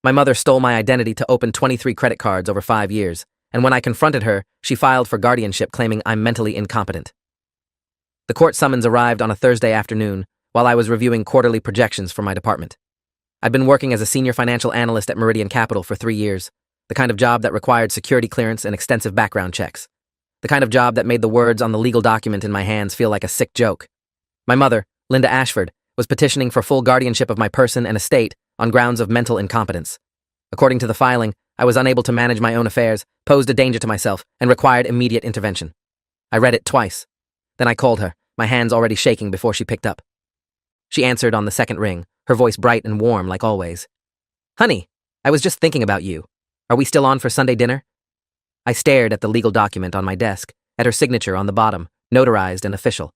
My mother stole my identity to open 23 credit cards over 5 years, and when I confronted her, she filed for guardianship claiming I'm mentally incompetent. The court summons arrived on a Thursday afternoon while I was reviewing quarterly projections for my department. I'd been working as a senior financial analyst at Meridian Capital for 3 years, the kind of job that required security clearance and extensive background checks. The kind of job that made the words on the legal document in my hands feel like a sick joke. My mother, Linda Ashford, was petitioning for full guardianship of my person and estate on grounds of mental incompetence. According to the filing, I was unable to manage my own affairs, posed a danger to myself, and required immediate intervention. I read it twice. Then I called her, my hands already shaking before she picked up. She answered on the second ring, her voice bright and warm like always. "Honey, I was just thinking about you. Are we still on for Sunday dinner?" I stared at the legal document on my desk, at her signature on the bottom, notarized and official.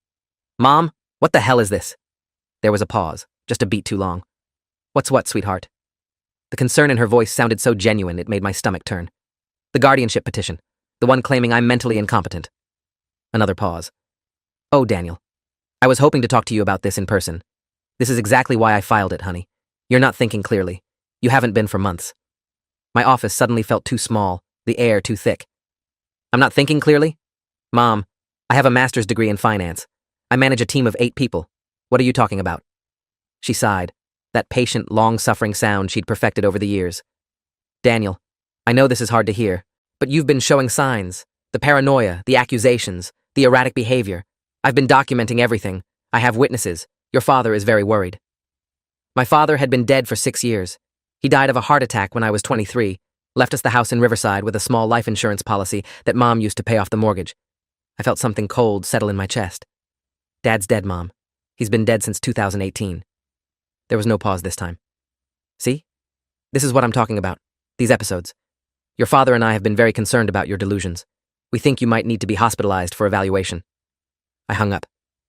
"Mom, what the hell is this?" There was a pause, just a beat too long. "What's what, sweetheart?" The concern in her voice sounded so genuine it made my stomach turn. "The guardianship petition, the one claiming I'm mentally incompetent." Another pause. "Oh, Daniel, I was hoping to talk to you about this in person. This is exactly why I filed it, honey. You're not thinking clearly. You haven't been for months." My office suddenly felt too small, the air too thick. "I'm not thinking clearly? Mom, I have a master's degree in finance. I manage a team of 8 people. What are you talking about?" She sighed, that patient, long-suffering sound she'd perfected over the years. "Daniel, I know this is hard to hear, but you've been showing signs. The paranoia, the accusations, the erratic behavior. I've been documenting everything. I have witnesses. Your father is very worried." My father had been dead for 6 years. He died of a heart attack when I was 23, left us the house in Riverside with a small life insurance policy that Mom used to pay off the mortgage. I felt something cold settle in my chest. "Dad's dead, Mom. He's been dead since 2018. There was no pause this time. "See? This is what I'm talking about. These episodes. Your father and I have been very concerned about your delusions. We think you might need to be hospitalized for evaluation." I hung up.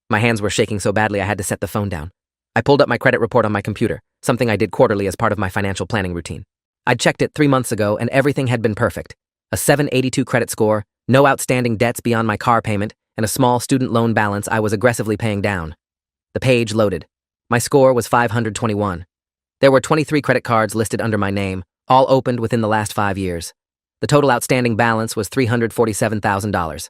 My hands were shaking so badly I had to set the phone down. I pulled up my credit report on my computer, something I did quarterly as part of my financial planning routine. I'd checked it 3 months ago and everything had been perfect. A 782 credit score, no outstanding debts beyond my car payment, and a small student loan balance I was aggressively paying down. The page loaded. My score was 521. There were 23 credit cards listed under my name, all opened within the last 5 years. The total outstanding balance was $347,000.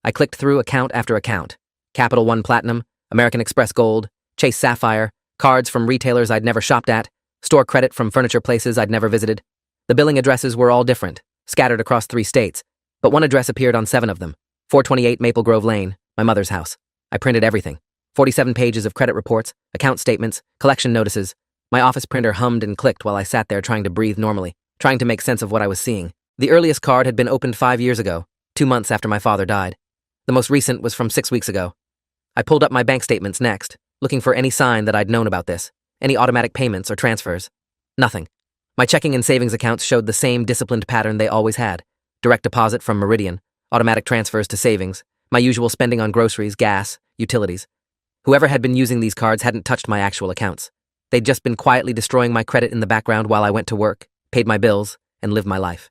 I clicked through account after account. Capital One Platinum, American Express Gold, Chase Sapphire, cards from retailers I'd never shopped at, store credit from furniture places I'd never visited. The billing addresses were all different, scattered across 3 states, but one address appeared on 7 of them, 428 Maple Grove Lane, my mother's house. I printed everything. 47 pages of credit reports, account statements, collection notices. My office printer hummed and clicked while I sat there trying to breathe normally, trying to make sense of what I was seeing. The earliest card had been opened 5 years ago, 2 months after my father died. The most recent was from 6 weeks ago. I pulled up my bank statements next, looking for any sign that I'd known about this, any automatic payments or transfers. Nothing. My checking and savings accounts showed the same disciplined pattern they always had. Direct deposit from Meridian, automatic transfers to savings, my usual spending on groceries, gas, utilities. Whoever had been using these cards hadn't touched my actual accounts. They'd just been quietly destroying my credit in the background while I went to work, paid my bills, and lived my life.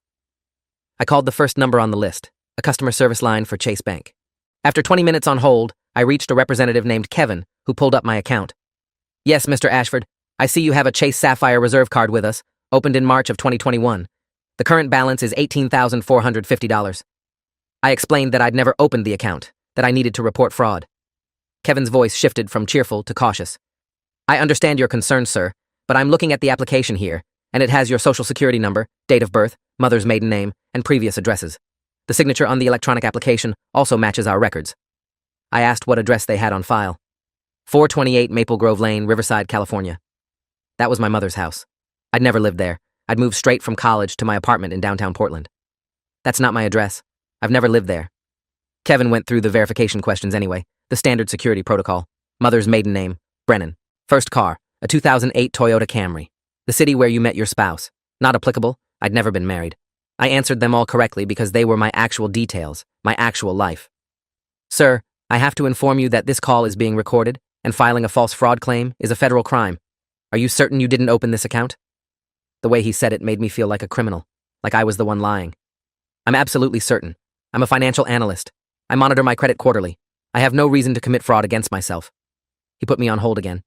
I called the first number on the list, a customer service line for Chase Bank. After 20 minutes on hold, I reached a representative named Kevin, who pulled up my account. "Yes, Mr. Ashford, I see you have a Chase Sapphire Reserve card with us, opened in March of 2021. The current balance is $18,450. I explained that I'd never opened the account, that I needed to report fraud. Kevin's voice shifted from cheerful to cautious. "I understand your concerns, sir, but I'm looking at the application here, and it has your social security number, date of birth, mother's maiden name, and previous addresses. The signature on the electronic application also matches our records." I asked what address they had on file. 428 Maple Grove Lane, Riverside, California. That was my mother's house. I'd never lived there. I'd moved straight from college to my apartment in downtown Portland. "That's not my address. I've never lived there." Kevin went through the verification questions anyway, the standard security protocol. Mother's maiden name, Brennan. First car, a 2008 Toyota Camry. The city where you met your spouse. Not applicable. I'd never been married. I answered them all correctly because they were my actual details, my actual life. "Sir, I have to inform you that this call is being recorded, and filing a false fraud claim is a federal crime. Are you certain you didn't open this account?" The way he said it made me feel like a criminal, like I was the one lying. "I'm absolutely certain. I'm a financial analyst. I monitor my credit quarterly. I have no reason to commit fraud against myself." He put me on hold again.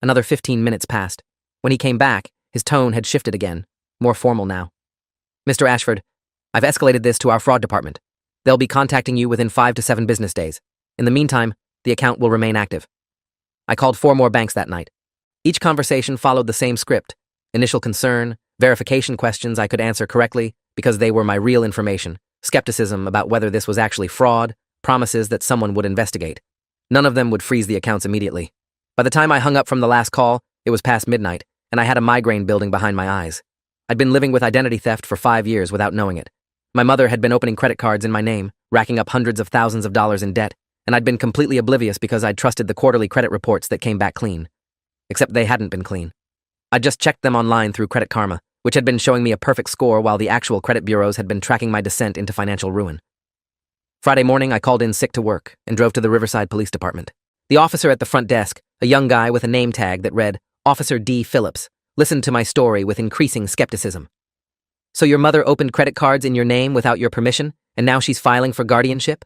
Another 15 minutes passed. When he came back, His tone had shifted again, more formal now. Mr. Ashford, I've escalated this to our fraud department. They'll be contacting you within 5 to 7 business days. In the meantime, the account will remain active. I called 4 more banks that night. Each conversation followed the same script: initial concern, verification questions I could answer correctly because they were my real information, skepticism about whether this was actually fraud, promises that someone would investigate. None of them would freeze the accounts immediately. By the time I hung up from the last call, it was past midnight, and I had a migraine building behind my eyes. I'd been living with identity theft for 5 years without knowing it. My mother had been opening credit cards in my name, racking up hundreds of thousands of dollars in debt, and I'd been completely oblivious because I'd trusted the quarterly credit reports that came back clean. Except they hadn't been clean. I'd just checked them online through Credit Karma, which had been showing me a perfect score while the actual credit bureaus had been tracking my descent into financial ruin. Friday morning, I called in sick to work and drove to the Riverside Police Department. The officer at the front desk, a young guy with a name tag that read Officer D. Phillips, listened to my story with increasing skepticism. So your mother opened credit cards in your name without your permission, and now she's filing for guardianship?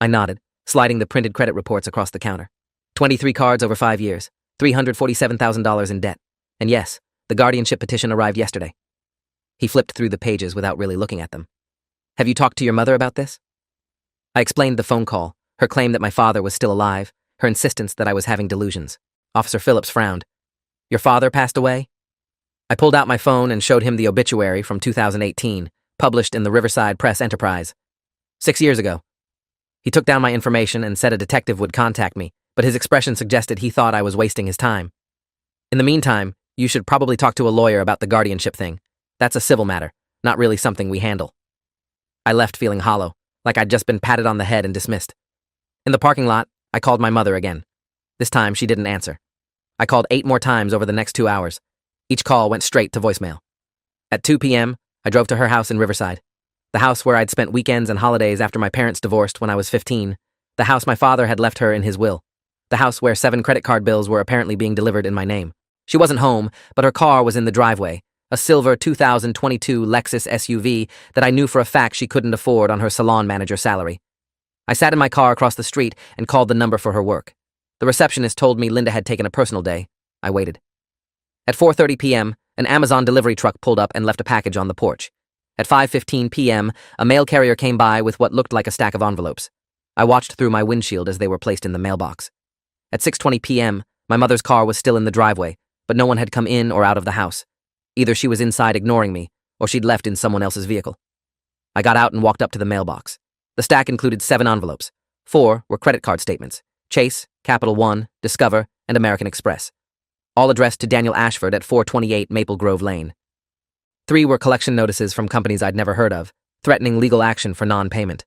I nodded, sliding the printed credit reports across the counter. 23 cards over 5 years, $347,000 in debt. And yes, the guardianship petition arrived yesterday. He flipped through the pages without really looking at them. Have you talked to your mother about this? I explained the phone call, her claim that my father was still alive, her insistence that I was having delusions. Officer Phillips frowned. Your father passed away? I pulled out my phone and showed him the obituary from 2018, published in the Riverside Press Enterprise. 6 years ago. He took down my information and said a detective would contact me, but his expression suggested he thought I was wasting his time. In the meantime, you should probably talk to a lawyer about the guardianship thing. That's a civil matter, not really something we handle. I left feeling hollow, like I'd just been patted on the head and dismissed. In the parking lot, I called my mother again. This time, she didn't answer. I called 8 more times over the next 2 hours. Each call went straight to voicemail. At 2 p.m., I drove to her house in Riverside. The house where I'd spent weekends and holidays after my parents divorced when I was 15. The house my father had left her in his will. The house where 7 credit card bills were apparently being delivered in my name. She wasn't home, but her car was in the driveway, a silver 2022 Lexus SUV that I knew for a fact she couldn't afford on her salon manager salary. I sat in my car across the street and called the number for her work. The receptionist told me Linda had taken a personal day. I waited. At 4:30 p.m., an Amazon delivery truck pulled up and left a package on the porch. At 5:15 p.m., a mail carrier came by with what looked like a stack of envelopes. I watched through my windshield as they were placed in the mailbox. At 6:20 p.m., my mother's car was still in the driveway, but no one had come in or out of the house. Either she was inside ignoring me, or she'd left in someone else's vehicle. I got out and walked up to the mailbox. The stack included 7 envelopes. 4 were credit card statements: Chase, Capital One, Discover, and American Express, all addressed to Daniel Ashford at 428 Maple Grove Lane. 3 were collection notices from companies I'd never heard of, threatening legal action for non-payment.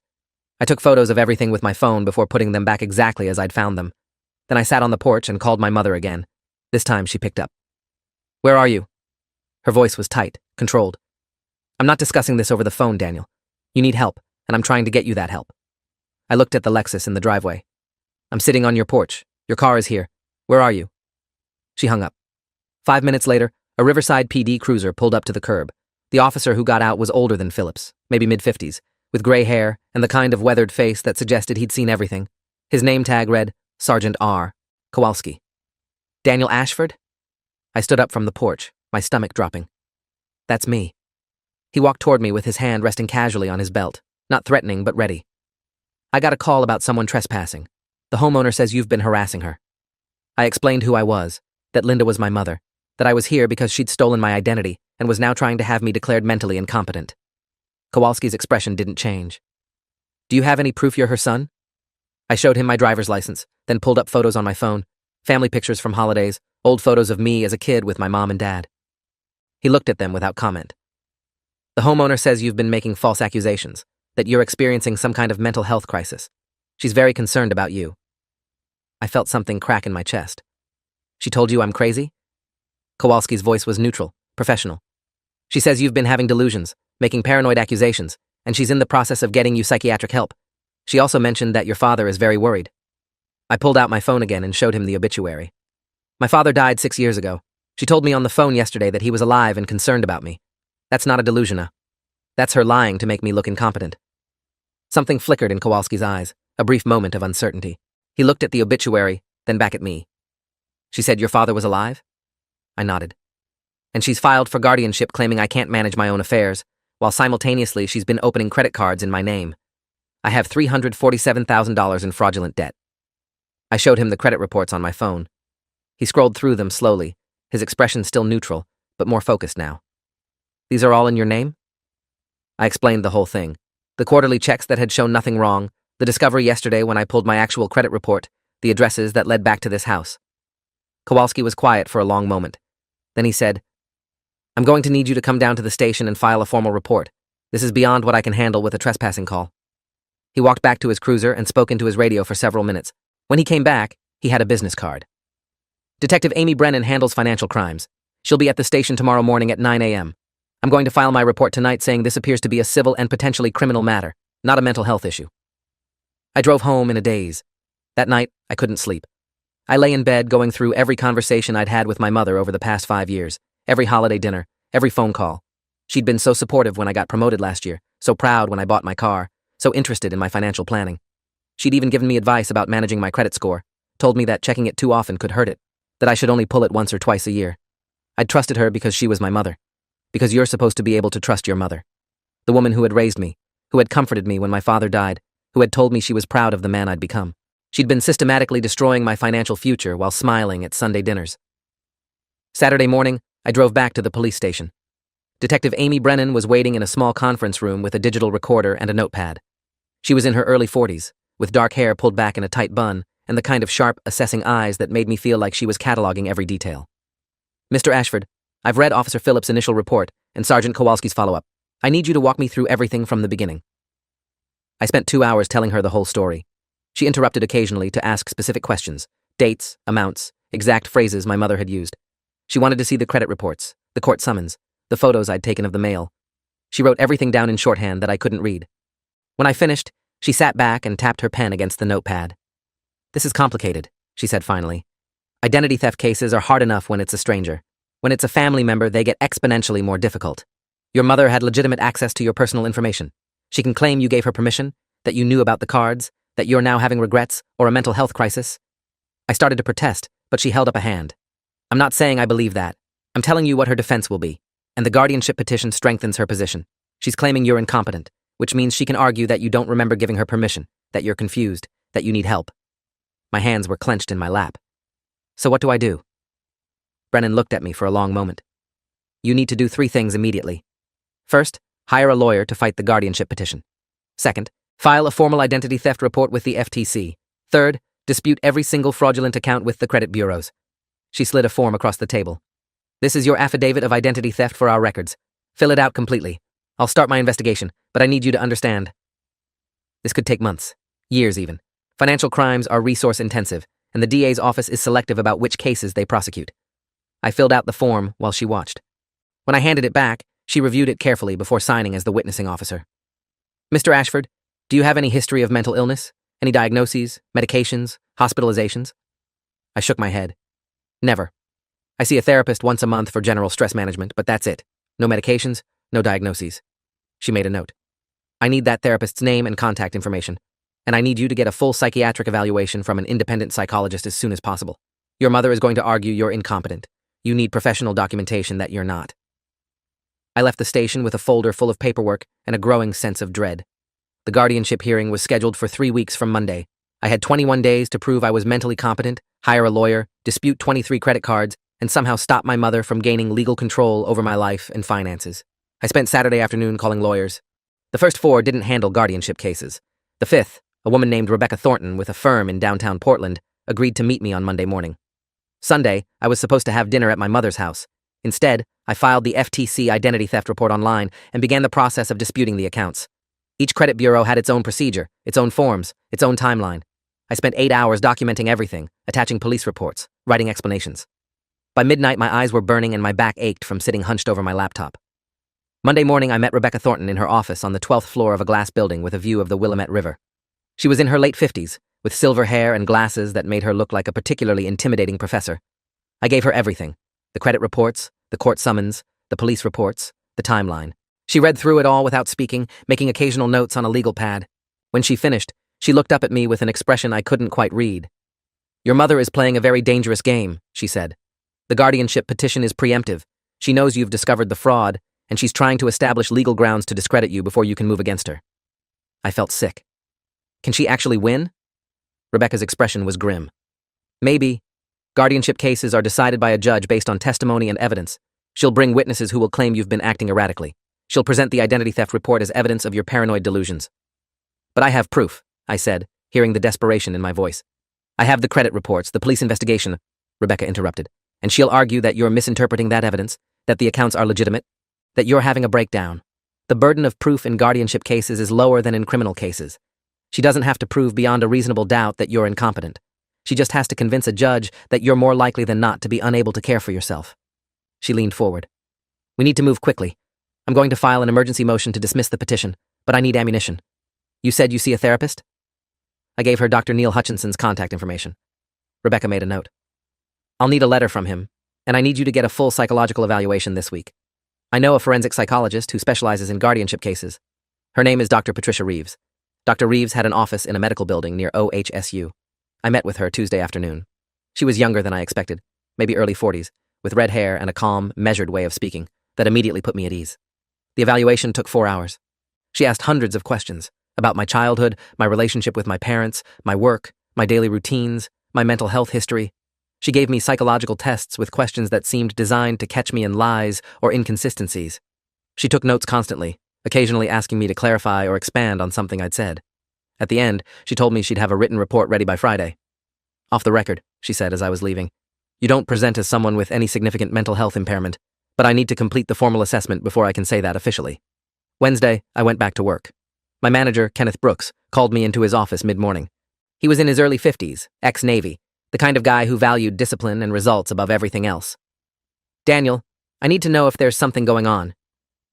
I took photos of everything with my phone before putting them back exactly as I'd found them. Then I sat on the porch and called my mother again. This time she picked up. Where are you? Her voice was tight, controlled. I'm not discussing this over the phone, Daniel. You need help, and I'm trying to get you that help. I looked at the Lexus in the driveway. I'm sitting on your porch. Your car is here. Where are you? She hung up. 5 minutes later, a Riverside PD cruiser pulled up to the curb. The officer who got out was older than Phillips, maybe mid-50s, with gray hair and the kind of weathered face that suggested he'd seen everything. His name tag read Sergeant R. Kowalski. Daniel Ashford? I stood up from the porch, my stomach dropping. That's me. He walked toward me with his hand resting casually on his belt, not threatening but ready. I got a call about someone trespassing. The homeowner says you've been harassing her. I explained who I was, that Linda was my mother, that I was here because she'd stolen my identity and was now trying to have me declared mentally incompetent. Kowalski's expression didn't change. Do you have any proof you're her son? I showed him my driver's license, then pulled up photos on my phone, family pictures from holidays, old photos of me as a kid with my mom and dad. He looked at them without comment. The homeowner says you've been making false accusations, that you're experiencing some kind of mental health crisis. She's very concerned about you. I felt something crack in my chest. She told you I'm crazy? Kowalski's voice was neutral, professional. She says you've been having delusions, making paranoid accusations, and she's in the process of getting you psychiatric help. She also mentioned that your father is very worried. I pulled out my phone again and showed him the obituary. My father died 6 years ago. She told me on the phone yesterday that he was alive and concerned about me. That's not a delusion. That's her lying to make me look incompetent. Something flickered in Kowalski's eyes, a brief moment of uncertainty. He looked at the obituary, then back at me. She said your father was alive? I nodded. And she's filed for guardianship claiming I can't manage my own affairs, while simultaneously she's been opening credit cards in my name. I have $347,000 in fraudulent debt. I showed him the credit reports on my phone. He scrolled through them slowly, his expression still neutral, but more focused now. These are all in your name? I explained the whole thing. The quarterly checks that had shown nothing wrong, the discovery yesterday when I pulled my actual credit report, the addresses that led back to this house. Kowalski was quiet for a long moment. Then he said, I'm going to need you to come down to the station and file a formal report. This is beyond what I can handle with a trespassing call. He walked back to his cruiser and spoke into his radio for several minutes. When he came back, he had a business card. Detective Amy Brennan handles financial crimes. She'll be at the station tomorrow morning at 9 a.m. I'm going to file my report tonight saying this appears to be a civil and potentially criminal matter, not a mental health issue. I drove home in a daze. That night, I couldn't sleep. I lay in bed going through every conversation I'd had with my mother over the past 5 years, every holiday dinner, every phone call. She'd been so supportive when I got promoted last year, so proud when I bought my car, so interested in my financial planning. She'd even given me advice about managing my credit score, told me that checking it too often could hurt it, that I should only pull it once or twice a year. I'd trusted her because she was my mother. Because you're supposed to be able to trust your mother. The woman who had raised me, who had comforted me when my father died, who had told me she was proud of the man I'd become. She'd been systematically destroying my financial future while smiling at Sunday dinners. Saturday morning, I drove back to the police station. Detective Amy Brennan was waiting in a small conference room with a digital recorder and a notepad. She was in her early 40s, with dark hair pulled back in a tight bun and the kind of sharp, assessing eyes that made me feel like she was cataloging every detail. Mr. Ashford, I've read Officer Phillips' initial report and Sergeant Kowalski's follow-up. I need you to walk me through everything from the beginning. I spent 2 hours telling her the whole story. She interrupted occasionally to ask specific questions, dates, amounts, exact phrases my mother had used. She wanted to see the credit reports, the court summons, the photos I'd taken of the mail. She wrote everything down in shorthand that I couldn't read. When I finished, she sat back and tapped her pen against the notepad. This is complicated, she said finally. Identity theft cases are hard enough when it's a stranger. When it's a family member, they get exponentially more difficult. Your mother had legitimate access to your personal information. She can claim you gave her permission, that you knew about the cards, that you're now having regrets or a mental health crisis. I started to protest, but she held up a hand. I'm not saying I believe that. I'm telling you what her defense will be. And the guardianship petition strengthens her position. She's claiming you're incompetent, which means she can argue that you don't remember giving her permission, that you're confused, that you need help. My hands were clenched in my lap. So what do I do? Brennan looked at me for a long moment. You need to do 3 things immediately. First, hire a lawyer to fight the guardianship petition. Second, file a formal identity theft report with the FTC. Third, dispute every single fraudulent account with the credit bureaus. She slid a form across the table. This is your affidavit of identity theft for our records. Fill it out completely. I'll start my investigation, but I need you to understand. This could take months, years even. Financial crimes are resource intensive, and the DA's office is selective about which cases they prosecute. I filled out the form while she watched. When I handed it back, she reviewed it carefully before signing as the witnessing officer. Mr. Ashford, do you have any history of mental illness? Any diagnoses, medications, hospitalizations? I shook my head. Never. I see a therapist once a month for general stress management, but that's it. No medications, no diagnoses. She made a note. I need that therapist's name and contact information, and I need you to get a full psychiatric evaluation from an independent psychologist as soon as possible. Your mother is going to argue you're incompetent. You need professional documentation that you're not. I left the station with a folder full of paperwork and a growing sense of dread. The guardianship hearing was scheduled for 3 weeks from Monday. I had 21 days to prove I was mentally competent, hire a lawyer, dispute 23 credit cards, and somehow stop my mother from gaining legal control over my life and finances. I spent Saturday afternoon calling lawyers. The first 4 didn't handle guardianship cases. The 5th, a woman named Rebecca Thornton with a firm in downtown Portland, agreed to meet me on Monday morning. Sunday, I was supposed to have dinner at my mother's house. Instead, I filed the FTC identity theft report online and began the process of disputing the accounts. Each credit bureau had its own procedure, its own forms, its own timeline. I spent 8 hours documenting everything, attaching police reports, writing explanations. By midnight, my eyes were burning and my back ached from sitting hunched over my laptop. Monday morning, I met Rebecca Thornton in her office on the 12th floor of a glass building with a view of the Willamette River. She was in her late 50s, with silver hair and glasses that made her look like a particularly intimidating professor. I gave her everything: the credit reports, the court summons, the police reports, the timeline. She read through it all without speaking, making occasional notes on a legal pad. When she finished, she looked up at me with an expression I couldn't quite read. Your mother is playing a very dangerous game, she said. The guardianship petition is preemptive. She knows you've discovered the fraud, and she's trying to establish legal grounds to discredit you before you can move against her. I felt sick. Can she actually win? Rebecca's expression was grim. Maybe. Guardianship cases are decided by a judge based on testimony and evidence. She'll bring witnesses who will claim you've been acting erratically. She'll present the identity theft report as evidence of your paranoid delusions. But I have proof, I said, hearing the desperation in my voice. I have the credit reports, the police investigation, Rebecca interrupted, and she'll argue that you're misinterpreting that evidence, that the accounts are legitimate, that you're having a breakdown. The burden of proof in guardianship cases is lower than in criminal cases. She doesn't have to prove beyond a reasonable doubt that you're incompetent. She just has to convince a judge that you're more likely than not to be unable to care for yourself. She leaned forward. We need to move quickly. I'm going to file an emergency motion to dismiss the petition, but I need ammunition. You said you see a therapist? I gave her Dr. Neil Hutchinson's contact information. Rebecca made a note. I'll need a letter from him, and I need you to get a full psychological evaluation this week. I know a forensic psychologist who specializes in guardianship cases. Her name is Dr. Patricia Reeves. Dr. Reeves had an office in a medical building near OHSU. I met with her Tuesday afternoon. She was younger than I expected, maybe early 40s, with red hair and a calm, measured way of speaking that immediately put me at ease. The evaluation took 4 hours. She asked hundreds of questions about my childhood, my relationship with my parents, my work, my daily routines, my mental health history. She gave me psychological tests with questions that seemed designed to catch me in lies or inconsistencies. She took notes constantly, occasionally asking me to clarify or expand on something I'd said. At the end, she told me she'd have a written report ready by Friday. Off the record, she said as I was leaving, you don't present as someone with any significant mental health impairment, but I need to complete the formal assessment before I can say that officially. Wednesday, I went back to work. My manager, Kenneth Brooks, called me into his office mid-morning. He was in his early 50s, ex-Navy, the kind of guy who valued discipline and results above everything else. Daniel, I need to know if there's something going on.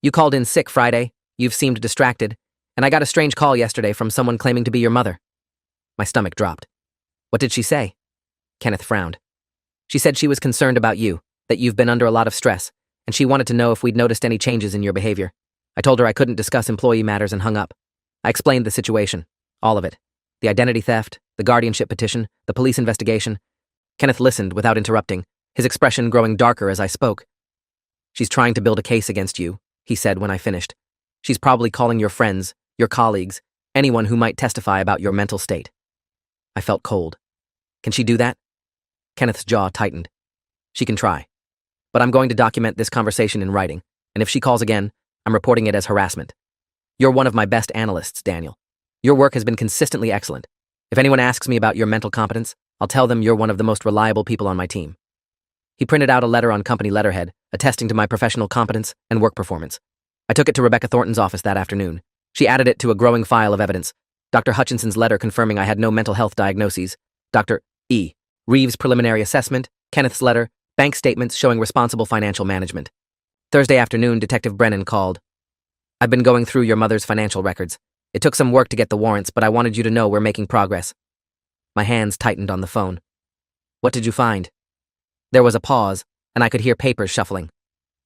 You called in sick Friday, you've seemed distracted, and I got a strange call yesterday from someone claiming to be your mother. My stomach dropped. What did she say? Kenneth frowned. She said she was concerned about you, that you've been under a lot of stress, and she wanted to know if we'd noticed any changes in your behavior. I told her I couldn't discuss employee matters and hung up. I explained the situation, all of it. The identity theft, the guardianship petition, the police investigation. Kenneth listened without interrupting, his expression growing darker as I spoke. She's trying to build a case against you, he said when I finished. She's probably calling your friends, your colleagues, anyone who might testify about your mental state. I felt cold. Can she do that? Kenneth's jaw tightened. She can try. But I'm going to document this conversation in writing, and if she calls again, I'm reporting it as harassment. You're one of my best analysts, Daniel. Your work has been consistently excellent. If anyone asks me about your mental competence, I'll tell them you're one of the most reliable people on my team. He printed out a letter on company letterhead, attesting to my professional competence and work performance. I took it to Rebecca Thornton's office that afternoon. She added it to a growing file of evidence. Dr. Hutchinson's letter confirming I had no mental health diagnoses, Dr. E. Reeves' preliminary assessment, Kenneth's letter, bank statements showing responsible financial management. Thursday afternoon, Detective Brennan called. I've been going through your mother's financial records. It took some work to get the warrants, but I wanted you to know we're making progress. My hands tightened on the phone. What did you find? There was a pause, and I could hear papers shuffling.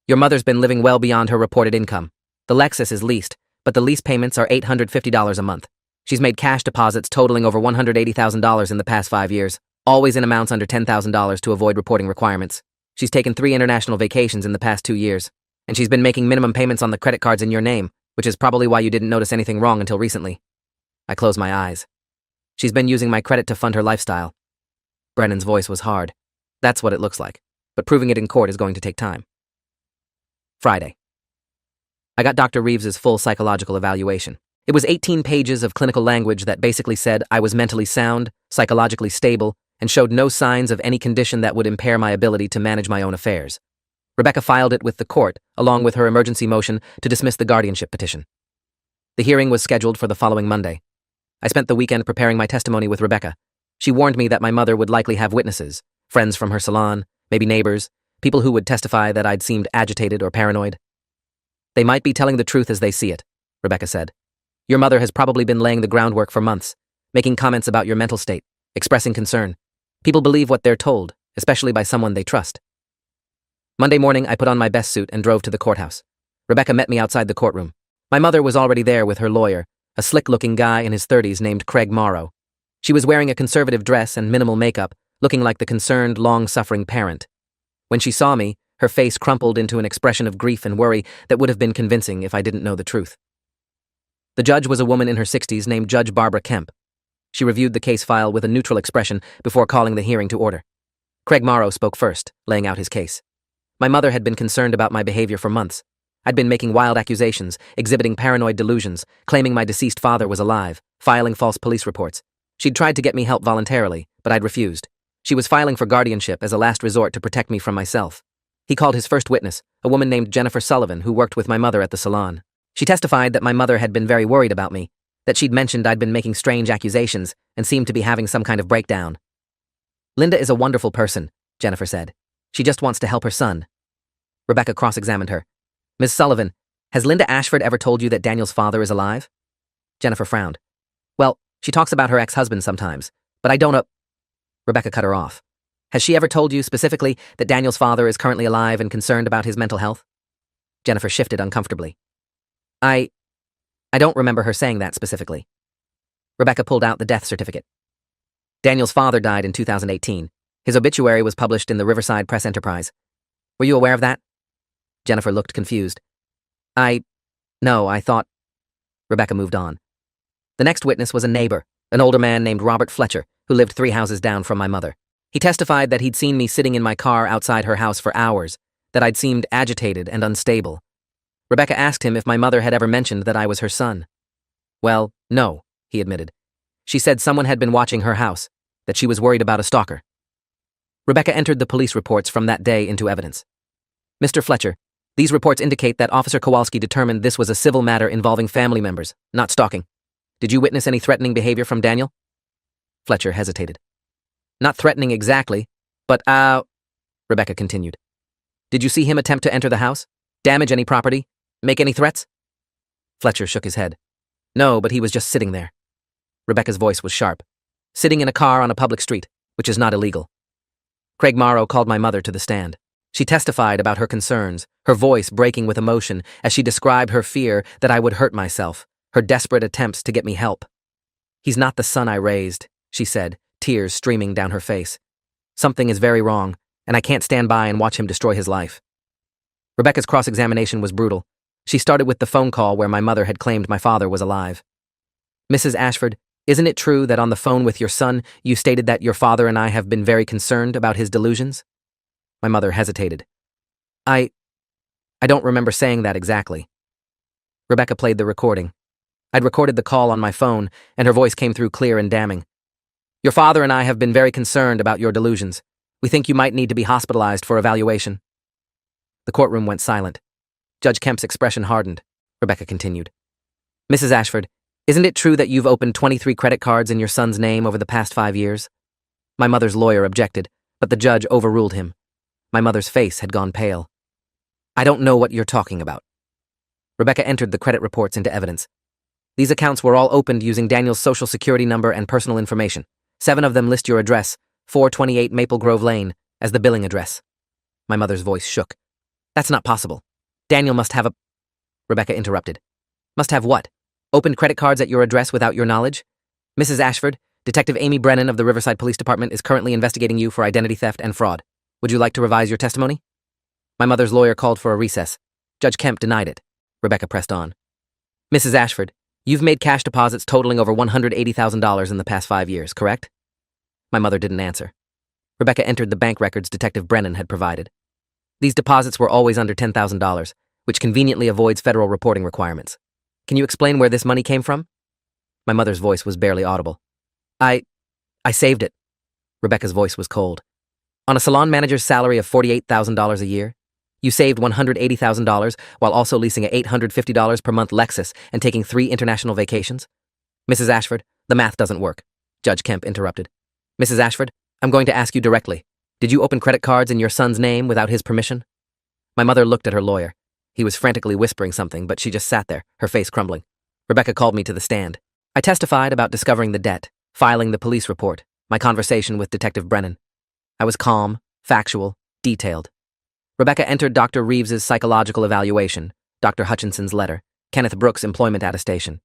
Your mother's been living well beyond her reported income. The Lexus is leased, but the lease payments are $850 a month. She's made cash deposits totaling over $180,000 in the past 5 years, always in amounts under $10,000 to avoid reporting requirements. She's taken 3 international vacations in the past 2 years, and she's been making minimum payments on the credit cards in your name, which is probably why you didn't notice anything wrong until recently. I closed my eyes. She's been using my credit to fund her lifestyle. Brennan's voice was hard. That's what it looks like, but proving it in court is going to take time. Friday. I got Dr. Reeves's full psychological evaluation. It was 18 pages of clinical language that basically said I was mentally sound, psychologically stable, and showed no signs of any condition that would impair my ability to manage my own affairs. Rebecca filed it with the court, along with her emergency motion to dismiss the guardianship petition. The hearing was scheduled for the following Monday. I spent the weekend preparing my testimony with Rebecca. She warned me that my mother would likely have witnesses, friends from her salon, maybe neighbors, people who would testify that I'd seemed agitated or paranoid. They might be telling the truth as they see it, Rebecca said. Your mother has probably been laying the groundwork for months, making comments about your mental state, expressing concern. People believe what they're told, especially by someone they trust. Monday morning, I put on my best suit and drove to the courthouse. Rebecca met me outside the courtroom. My mother was already there with her lawyer, a slick-looking guy in his 30s named Craig Morrow. She was wearing a conservative dress and minimal makeup, looking like the concerned, long-suffering parent. When she saw me, her face crumpled into an expression of grief and worry that would have been convincing if I didn't know the truth. The judge was a woman in her 60s named Judge Barbara Kemp. She reviewed the case file with a neutral expression before calling the hearing to order. Craig Morrow spoke first, laying out his case. My mother had been concerned about my behavior for months. I'd been making wild accusations, exhibiting paranoid delusions, claiming my deceased father was alive, filing false police reports. She'd tried to get me help voluntarily, but I'd refused. She was filing for guardianship as a last resort to protect me from myself. He called his first witness, a woman named Jennifer Sullivan who worked with my mother at the salon. She testified that my mother had been very worried about me, that she'd mentioned I'd been making strange accusations and seemed to be having some kind of breakdown. "Linda is a wonderful person," Jennifer said. "She just wants to help her son." Rebecca cross-examined her. "Ms. Sullivan, has Linda Ashford ever told you that Daniel's father is alive?" Jennifer frowned. "Well, she talks about her ex-husband sometimes, but I don't Rebecca cut her off. "Has she ever told you specifically that Daniel's father is currently alive and concerned about his mental health?" Jennifer shifted uncomfortably. I don't remember her saying that specifically." Rebecca pulled out the death certificate. "Daniel's father died in 2018. His obituary was published in the Riverside Press Enterprise. Were you aware of that?" Jennifer looked confused. No, I thought..." Rebecca moved on. The next witness was a neighbor, an older man named Robert Fletcher, who lived 3 houses down from my mother. He testified that he'd seen me sitting in my car outside her house for hours, that I'd seemed agitated and unstable. Rebecca asked him if my mother had ever mentioned that I was her son. "Well, no," he admitted. "She said someone had been watching her house, that she was worried about a stalker." Rebecca entered the police reports from that day into evidence. "Mr. Fletcher, these reports indicate that Officer Kowalski determined this was a civil matter involving family members, not stalking. Did you witness any threatening behavior from Daniel?" Fletcher hesitated. "Not threatening exactly, but Rebecca continued. "Did you see him attempt to enter the house? Damage any property? Make any threats?" Fletcher shook his head. "No, but he was just sitting there." Rebecca's voice was sharp. "Sitting in a car on a public street, which is not illegal." Craig Morrow called my mother to the stand. She testified about her concerns, her voice breaking with emotion as she described her fear that I would hurt myself, her desperate attempts to get me help. "He's not the son I raised," she said, tears streaming down her face. "Something is very wrong, and I can't stand by and watch him destroy his life." Rebecca's cross-examination was brutal. She started with the phone call where my mother had claimed my father was alive. "Mrs. Ashford, isn't it true that on the phone with your son, you stated that your father and I have been very concerned about his delusions?" My mother hesitated. I don't remember saying that exactly." Rebecca played the recording. I'd recorded the call on my phone, and her voice came through clear and damning. "Your father and I have been very concerned about your delusions. We think you might need to be hospitalized for evaluation." The courtroom went silent. Judge Kemp's expression hardened. Rebecca continued. "Mrs. Ashford, isn't it true that you've opened 23 credit cards in your son's name over the past 5 years?" My mother's lawyer objected, but the judge overruled him. My mother's face had gone pale. "I don't know what you're talking about." Rebecca entered the credit reports into evidence. "These accounts were all opened using Daniel's social security number and personal information. 7 of them list your address, 428 Maple Grove Lane, as the billing address." My mother's voice shook. "That's not possible. Daniel must have a..." Rebecca interrupted. "Must have what? Opened credit cards at your address without your knowledge? Mrs. Ashford, Detective Amy Brennan of the Riverside Police Department is currently investigating you for identity theft and fraud. Would you like to revise your testimony?" My mother's lawyer called for a recess. Judge Kemp denied it. Rebecca pressed on. "Mrs. Ashford, you've made cash deposits totaling over $180,000 in the past 5 years, correct?" My mother didn't answer. Rebecca entered the bank records Detective Brennan had provided. "These deposits were always under $10,000, which conveniently avoids federal reporting requirements. Can you explain where this money came from?" My mother's voice was barely audible. I saved it." Rebecca's voice was cold. "On a salon manager's salary of $48,000 a year? You saved $180,000 while also leasing a $850 per month Lexus and taking 3 international vacations?" "Mrs. Ashford, the math doesn't work," Judge Kemp interrupted. "Mrs. Ashford, I'm going to ask you directly. Did you open credit cards in your son's name without his permission?" My mother looked at her lawyer. He was frantically whispering something, but she just sat there, her face crumbling. Rebecca called me to the stand. I testified about discovering the debt, filing the police report, my conversation with Detective Brennan. I was calm, factual, detailed. Rebecca entered Dr. Reeves's psychological evaluation, Dr. Hutchinson's letter, Kenneth Brooks' employment attestation.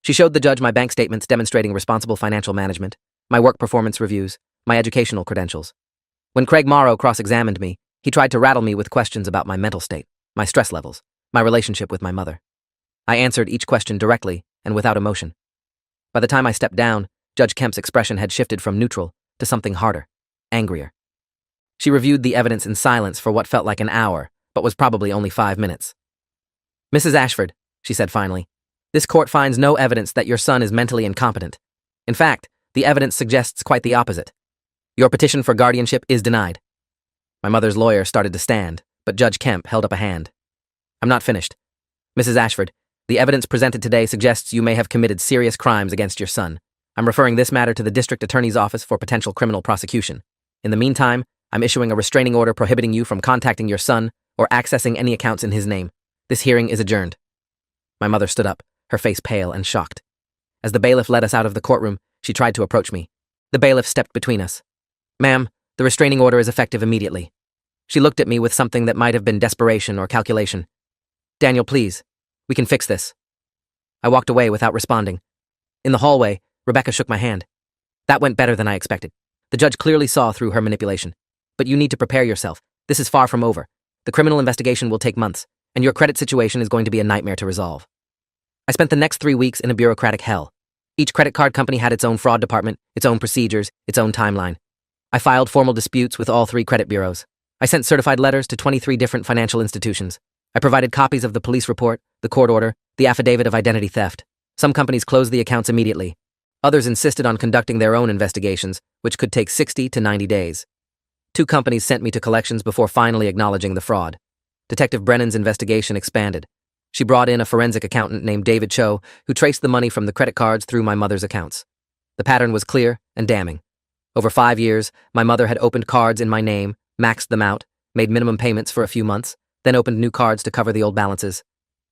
She showed the judge my bank statements demonstrating responsible financial management, my work performance reviews, my educational credentials. When Craig Morrow cross-examined me, He tried to rattle me with questions about my mental state, my stress levels, my relationship with my mother. I answered each question directly and without emotion. By the time I stepped down, Judge Kemp's expression had shifted from neutral to something harder, angrier. She reviewed the evidence in silence for what felt like an hour, but was probably only 5 minutes. "Mrs. Ashford," she said finally, "this court finds no evidence that your son is mentally incompetent. In fact, the evidence suggests quite the opposite. Your petition for guardianship is denied." My mother's lawyer started to stand, but Judge Kemp held up a hand. "I'm not finished. Mrs. Ashford, the evidence presented today suggests you may have committed serious crimes against your son. I'm referring this matter to the district attorney's office for potential criminal prosecution. In the meantime, I'm issuing a restraining order prohibiting you from contacting your son or accessing any accounts in his name. This hearing is adjourned." My mother stood up, her face pale and shocked. As the bailiff led us out of the courtroom, she tried to approach me. The bailiff stepped between us. "Ma'am, the restraining order is effective immediately." She looked at me with something that might have been desperation or calculation. "Daniel, please. We can fix this." I walked away without responding. In the hallway, Rebecca shook my hand. "That went better than I expected. The judge clearly saw through her manipulation. But you need to prepare yourself. This is far from over. The criminal investigation will take months, and your credit situation is going to be a nightmare to resolve." I spent the next 3 weeks in a bureaucratic hell. Each credit card company had its own fraud department, its own procedures, its own timeline. I filed formal disputes with all 3 credit bureaus. I sent certified letters to 23 different financial institutions. I provided copies of the police report, the court order, the affidavit of identity theft. Some companies closed the accounts immediately. Others insisted on conducting their own investigations, which could take 60 to 90 days. 2 companies sent me to collections before finally acknowledging the fraud. Detective Brennan's investigation expanded. She brought in a forensic accountant named David Cho, who traced the money from the credit cards through my mother's accounts. The pattern was clear and damning. Over 5 years, my mother had opened cards in my name, maxed them out, made minimum payments for a few months, then opened new cards to cover the old balances.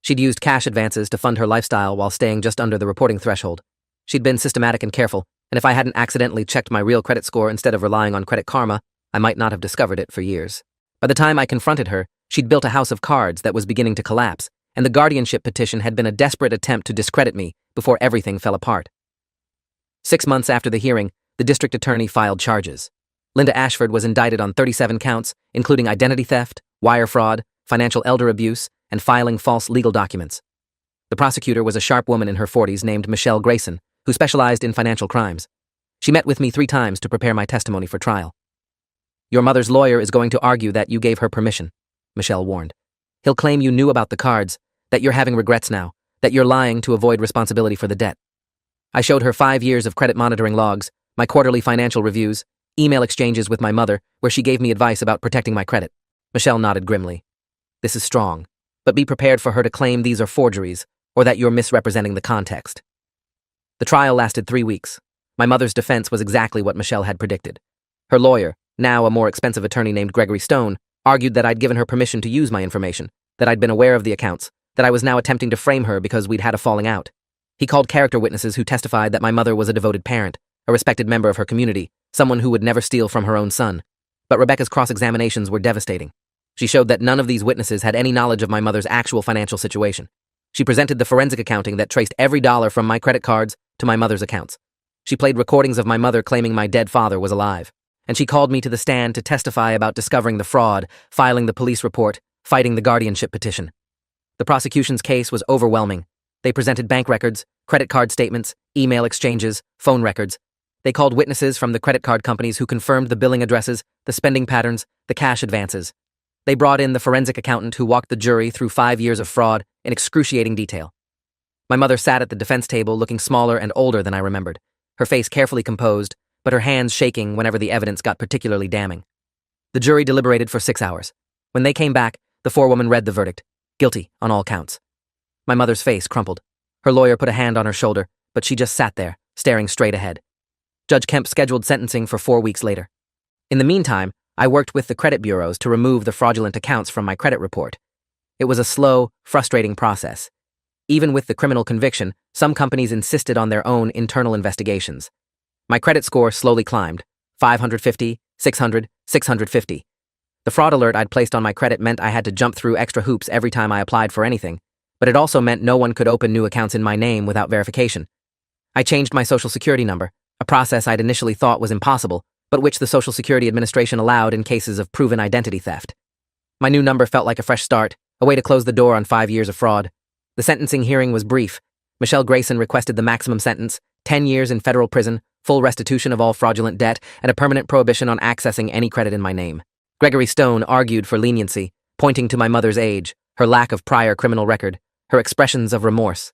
She'd used cash advances to fund her lifestyle while staying just under the reporting threshold. She'd been systematic and careful, and if I hadn't accidentally checked my real credit score instead of relying on Credit Karma, I might not have discovered it for years. By the time I confronted her, she'd built a house of cards that was beginning to collapse, and the guardianship petition had been a desperate attempt to discredit me before everything fell apart. 6 months after the hearing, the district attorney filed charges. Linda Ashford was indicted on 37 counts, including identity theft, wire fraud, financial elder abuse, and filing false legal documents. The prosecutor was a sharp woman in her 40s named Michelle Grayson, who specialized in financial crimes. She met with me 3 times to prepare my testimony for trial. "Your mother's lawyer is going to argue that you gave her permission," Michelle warned. "He'll claim you knew about the cards, that you're having regrets now, that you're lying to avoid responsibility for the debt." I showed her 5 years of credit monitoring logs, my quarterly financial reviews, email exchanges with my mother, where she gave me advice about protecting my credit. Michelle nodded grimly. "This is strong, but be prepared for her to claim these are forgeries, or that you're misrepresenting the context." The trial lasted 3 weeks. My mother's defense was exactly what Michelle had predicted. Her lawyer, now a more expensive attorney named Gregory Stone, argued that I'd given her permission to use my information, that I'd been aware of the accounts, that I was now attempting to frame her because we'd had a falling out. He called character witnesses who testified that my mother was a devoted parent, a respected member of her community, someone who would never steal from her own son. But Rebecca's cross-examinations were devastating. She showed that none of these witnesses had any knowledge of my mother's actual financial situation. She presented the forensic accounting that traced every dollar from my credit cards to my mother's accounts. She played recordings of my mother claiming my dead father was alive. And she called me to the stand to testify about discovering the fraud, filing the police report, fighting the guardianship petition. The prosecution's case was overwhelming. They presented bank records, credit card statements, email exchanges, phone records. They called witnesses from the credit card companies who confirmed the billing addresses, the spending patterns, the cash advances. They brought in the forensic accountant who walked the jury through 5 years of fraud in excruciating detail. My mother sat at the defense table looking smaller and older than I remembered, her face carefully composed, but her hands shaking whenever the evidence got particularly damning. The jury deliberated for 6 hours. When they came back, the forewoman read the verdict, guilty on all counts. My mother's face crumpled. Her lawyer put a hand on her shoulder, but she just sat there, staring straight ahead. Judge Kemp scheduled sentencing for 4 weeks later. In the meantime, I worked with the credit bureaus to remove the fraudulent accounts from my credit report. It was a slow, frustrating process. Even with the criminal conviction, some companies insisted on their own internal investigations. My credit score slowly climbed, 550, 600, 650. The fraud alert I'd placed on my credit meant I had to jump through extra hoops every time I applied for anything, but it also meant no one could open new accounts in my name without verification. I changed my social security number, a process I'd initially thought was impossible, but which the Social Security Administration allowed in cases of proven identity theft. My new number felt like a fresh start, a way to close the door on 5 years of fraud. The sentencing hearing was brief. Michelle Grayson requested the maximum sentence, 10 years in federal prison, full restitution of all fraudulent debt, and a permanent prohibition on accessing any credit in my name. Gregory Stone argued for leniency, pointing to my mother's age, her lack of prior criminal record, her expressions of remorse.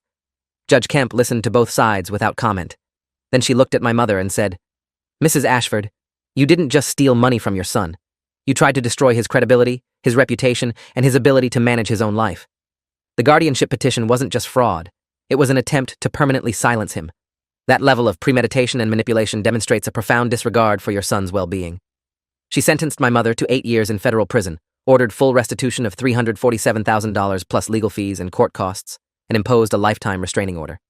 Judge Kemp listened to both sides without comment. Then she looked at my mother and said, "Mrs. Ashford, you didn't just steal money from your son. You tried to destroy his credibility, his reputation, and his ability to manage his own life. The guardianship petition wasn't just fraud. It was an attempt to permanently silence him. That level of premeditation and manipulation demonstrates a profound disregard for your son's well-being." She sentenced my mother to 8 years in federal prison, ordered full restitution of $347,000 plus legal fees and court costs, and imposed a lifetime restraining order.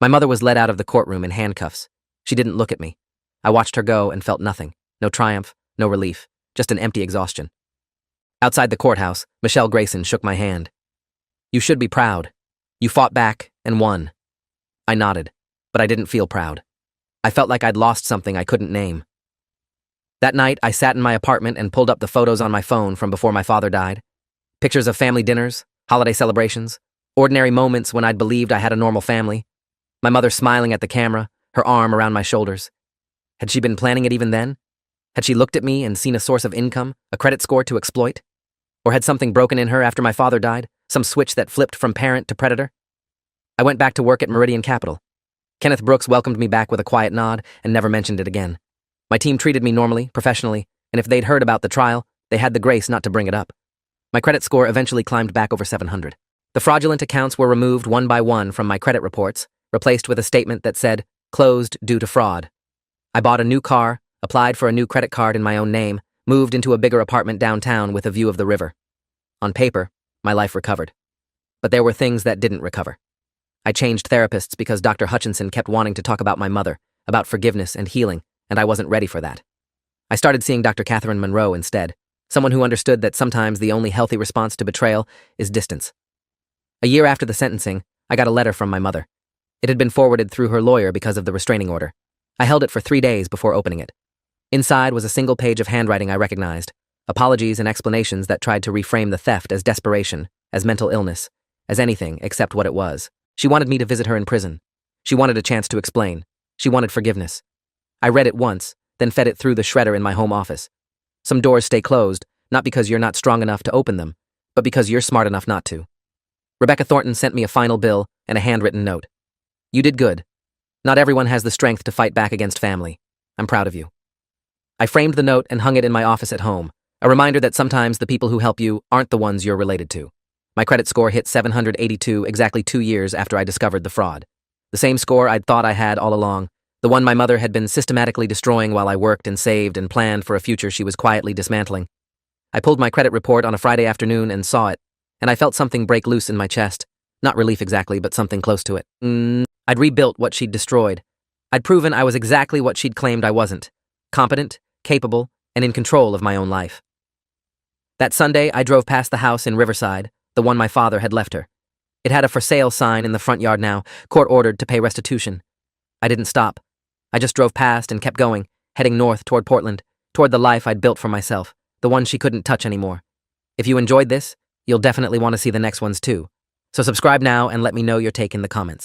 My mother was led out of the courtroom in handcuffs. She didn't look at me. I watched her go and felt nothing. No triumph, no relief, just an empty exhaustion. Outside the courthouse, Michelle Grayson shook my hand. "You should be proud. You fought back and won." I nodded, but I didn't feel proud. I felt like I'd lost something I couldn't name. That night, I sat in my apartment and pulled up the photos on my phone from before my father died. Pictures of family dinners, holiday celebrations, ordinary moments when I'd believed I had a normal family. My mother smiling at the camera, her arm around my shoulders. Had she been planning it even then? Had she looked at me and seen a source of income, a credit score to exploit? Or had something broken in her after my father died, some switch that flipped from parent to predator? I went back to work at Meridian Capital. Kenneth Brooks welcomed me back with a quiet nod and never mentioned it again. My team treated me normally, professionally, and if they'd heard about the trial, they had the grace not to bring it up. My credit score eventually climbed back over 700. The fraudulent accounts were removed one by one from my credit reports, replaced with a statement that said, "Closed due to fraud." I bought a new car, applied for a new credit card in my own name, moved into a bigger apartment downtown with a view of the river. On paper, my life recovered. But there were things that didn't recover. I changed therapists because Dr. Hutchinson kept wanting to talk about my mother, about forgiveness and healing, and I wasn't ready for that. I started seeing Dr. Catherine Monroe instead, someone who understood that sometimes the only healthy response to betrayal is distance. A year after the sentencing, I got a letter from my mother. It had been forwarded through her lawyer because of the restraining order. I held it for 3 days before opening it. Inside was a single page of handwriting I recognized, apologies and explanations that tried to reframe the theft as desperation, as mental illness, as anything except what it was. She wanted me to visit her in prison. She wanted a chance to explain. She wanted forgiveness. I read it once, then fed it through the shredder in my home office. Some doors stay closed, not because you're not strong enough to open them, but because you're smart enough not to. Rebecca Thornton sent me a final bill and a handwritten note. "You did good. Not everyone has the strength to fight back against family. I'm proud of you." I framed the note and hung it in my office at home, a reminder that sometimes the people who help you aren't the ones you're related to. My credit score hit 782 exactly 2 years after I discovered the fraud. The same score I'd thought I had all along, the one my mother had been systematically destroying while I worked and saved and planned for a future she was quietly dismantling. I pulled my credit report on a Friday afternoon and saw it, and I felt something break loose in my chest. Not relief exactly, but something close to it. I'd rebuilt what she'd destroyed. I'd proven I was exactly what she'd claimed I wasn't: competent, capable, and in control of my own life. That Sunday, I drove past the house in Riverside, the one my father had left her. It had a for sale sign in the front yard now, court ordered to pay restitution. I didn't stop. I just drove past and kept going, heading north toward Portland, toward the life I'd built for myself, the one she couldn't touch anymore. If you enjoyed this, you'll definitely want to see the next ones too. So subscribe now and let me know your take in the comments.